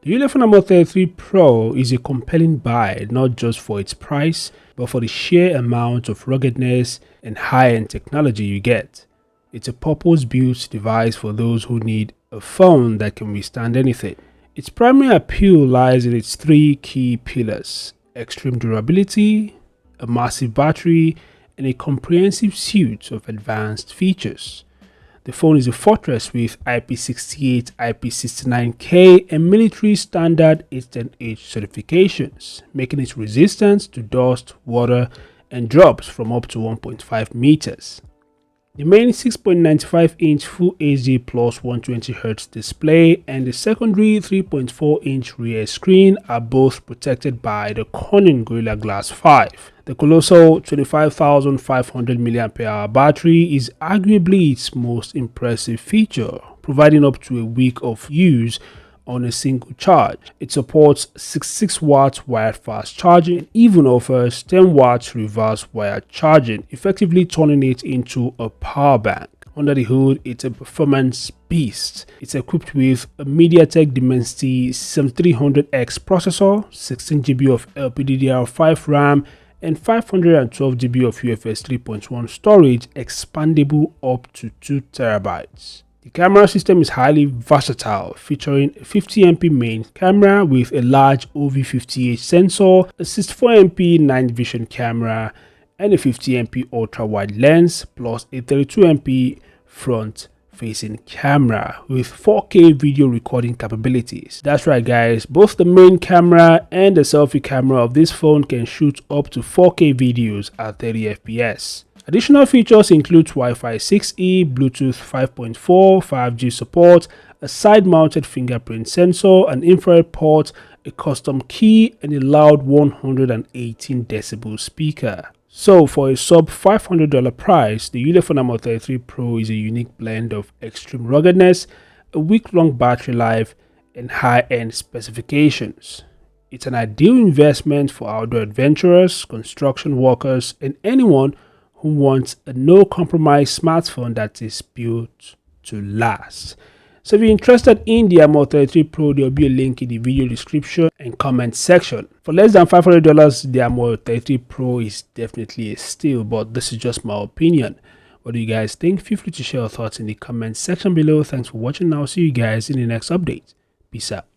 The Ulefone Armor 33 Pro is a compelling buy not just for its price, but for the sheer amount of ruggedness and high-end technology you get. It's a purpose-built device for those who need a phone that can withstand anything. Its primary appeal lies in its three key pillars: extreme durability, a massive battery, and a comprehensive suite of advanced features. The phone is a fortress with IP68, IP69K, and military standard 810H certifications, making it resistant to dust, water, and drops from up to 1.5 meters. The main 6.95-inch Full HD plus 120Hz display and the secondary 3.4-inch rear screen are both protected by the Corning Gorilla Glass 5. The colossal 25,500 mAh battery is arguably its most impressive feature, providing up to a week of use on a single charge. It supports 66 watts wired fast charging and even offers 10 watts reverse wired charging, effectively turning it into a power bank. Under the hood, it's a performance beast. It's equipped with a MediaTek Dimensity 7300X processor, 16GB of LPDDR5 RAM, and 512GB of UFS 3.1 storage, expandable up to 2TB. The camera system is highly versatile, featuring a 50MP main camera with a large OV50H sensor, a 64MP night vision camera, and a 50MP ultra-wide lens, plus a 32MP front-facing camera with 4K video recording capabilities. That's right guys, both the main camera and the selfie camera of this phone can shoot up to 4K videos at 30fps. Additional features include Wi-Fi 6E, Bluetooth 5.4, 5G support, a side-mounted fingerprint sensor, an infrared port, a custom key, and a loud 118 decibel speaker. So for a sub $500 price, the Ulefone Armor 33 Pro is a unique blend of extreme ruggedness, a week-long battery life, and high-end specifications. It's an ideal investment for outdoor adventurers, construction workers, and anyone who wants a no-compromise smartphone that is built to last. So if you're interested in the Armor 33 Pro, there will be a link in the video description and comment section. For less than $500, the Armor 33 Pro is definitely a steal, but this is just my opinion. What do you guys think? Feel free to share your thoughts in the comment section below. Thanks for watching. I'll see you guys in the next update. Peace out.